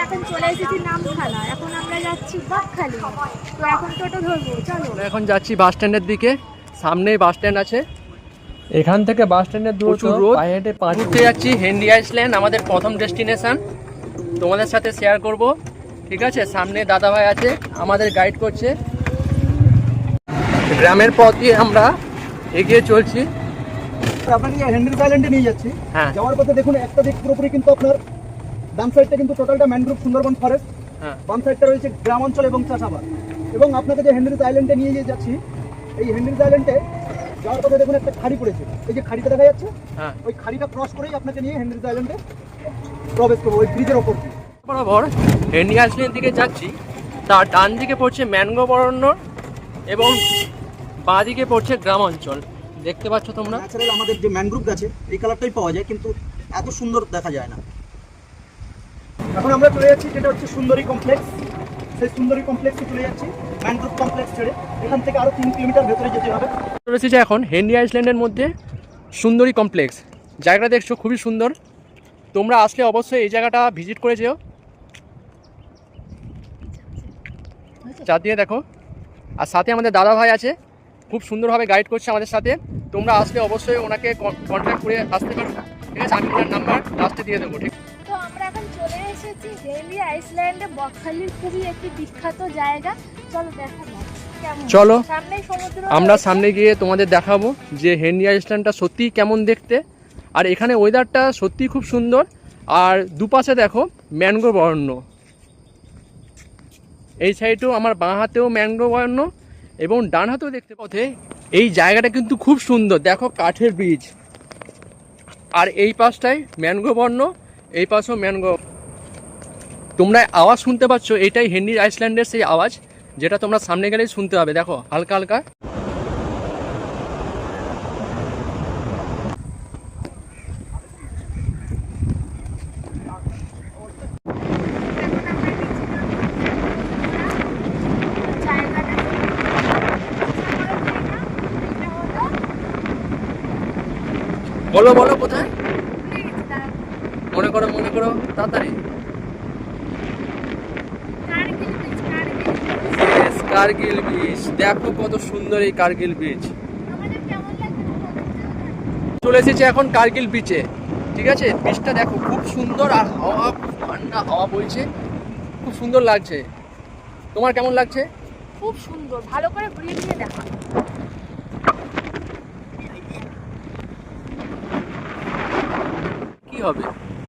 এখন চলে এসেছি নামখানা, এখন আমরা যাচ্ছি বকখালি। তো এখন টোটো ধরবো, চলো। এখন যাচ্ছি বাস স্ট্যান্ডের দিকে, সামনেই বাস স্ট্যান্ড আছে। এখান থেকে বাস স্ট্যান্ডের দূরত্ব প্রচুর রোদ। পায়ে হেঁটে 5 ঘুরতে যাচ্ছি হেনরি আইল্যান্ড, আমাদের প্রথম ডেস্টিনেশন। তোমাদের সাথে শেয়ার করব, ঠিক আছে? সামনে দাদা ভাই আছে, আমাদের গাইড করছে। গ্রামের পথ দিয়ে আমরা এগিয়ে চলছি। আপনাকে হেনরিজ আইল্যান্ডে নিয়ে যাচ্ছি। হ্যাঁ। যাওয়ার পথে দেখুন একটা দিক পুরোপুরি কিন্তু আপনার ডান সাইডটা কিন্তু টোটালটা ম্যানগ্রোভ সুন্দরবন ফরেস্ট, হ্যাঁ। বাম সাইডটা রয়েছে গ্রাম অঞ্চল এবং চাষাবাদ। এবং আপনাকে যে হেনরিজ আইল্যান্ডে নিয়ে যাচ্ছি, এই হেনরিজ আইল্যান্ডে যাওয়ার পথে দেখুন একটা খাড়ি পড়েছে, এই যে খাড়িটা দেখা যাচ্ছে, হ্যাঁ। ওই খাড়িটা ক্রস করেই আপনাকে নিয়ে হেনরিজ আইল্যান্ডে প্রবেশ করবো, ওই ব্রিজের ওপর দিয়ে। বরাবর হেনরি আইল্যান্ডের দিকে যাচ্ছি। তার ডান দিকে পড়ছে ম্যানগ্রোভ অরণ্য এবং বাঁ দিকে পড়ছে গ্রাম অঞ্চল। দেখতে পাচ্ছ তোমরা? ন্যাচারাল আমাদের যে ম্যানগ্রোভ গাছে এই কালারটাই পাওয়া যায়, কিন্তু এত সুন্দর দেখা যায় না। এখন আমরা চলে যাচ্ছি যেটা হচ্ছে সুন্দরী কমপ্লেক্স। সেই সুন্দরী কমপ্লেক্সে চলে যাচ্ছি ম্যানগ্রোভ কমপ্লেক্স ছেড়ে। এখান থেকে আরো 3 কিলোমিটার ভেতরে যেতে হবে। চলে এসেছি এখন হেনরি আইল্যান্ডের মধ্যে সুন্দরী কমপ্লেক্স। জায়গাটা দেখছো খুবই সুন্দর, তোমরা আসলে অবশ্যই এই জায়গাটা ভিজিট করে যেও। চার দিয়ে দেখো, আর সাথে আমাদের দাদা ভাই আছে, খুব সুন্দরভাবে গাইড করছে আমাদের সাথে। তোমরা আসলে অবশ্যই ওনাকে কন্ট্যাক্ট করে আসতে পারো, ঠিক আছে? আমি ওনার নাম্বার লাস্টে দিয়ে দেবো, ঠিক? তো আমরা এখন চলে এসেছি হেনরি আইল্যান্ডে, বকখালির খুবই একটি বিখ্যাত জায়গা। চলো দেখা যাক কেমন। চলো সামনেই সমুদ্র আমরা রয়েছে। সামনে গিয়ে তোমাদের দেখাবো যে হেনরি আইল্যান্ডটা সত্যিই কেমন দেখতে। আর এখানে ওয়েদারটা সত্যিই খুব সুন্দর। আর দুপাশে দেখো ম্যানগ্রোভ অরণ্য, এই সাইডেও আমার বাঁ হাতেও ম্যানগ্রোভ অরণ্য এবং ডান হাতেও দেখতে পথে। এই জায়গাটা কিন্তু খুব সুন্দর, দেখো কাঠের ব্রিজ, আর এই পাশটায় ম্যানগ্রোভ অরণ্য, এই পাশেও ম্যানগ্রোভ। তোমরা আওয়াজ শুনতে পাচ্ছ, এটাই হেনরি আইল্যান্ডের সেই আওয়াজ যেটা তোমরা সামনে গেলেই শুনতে পাবে। দেখো হালকা হালকা। বলো বলো কোথায়? মনে করো তাড়াতাড়ি। কার্গিল ব্রিজ, দেখো কত সুন্দর এই কার্গিল ব্রিজ। চলে এসেছি এখন কার্গিল বিচে, ঠিক আছে? বিচটা দেখো খুব সুন্দর, আর হাওয়া খুব ঠান্ডা হাওয়া বইছে, খুব সুন্দর লাগছে। তোমার কেমন লাগছে? খুব সুন্দর, ভালো করে ঘুরিয়ে দিয়ে দেখা। কি হবে?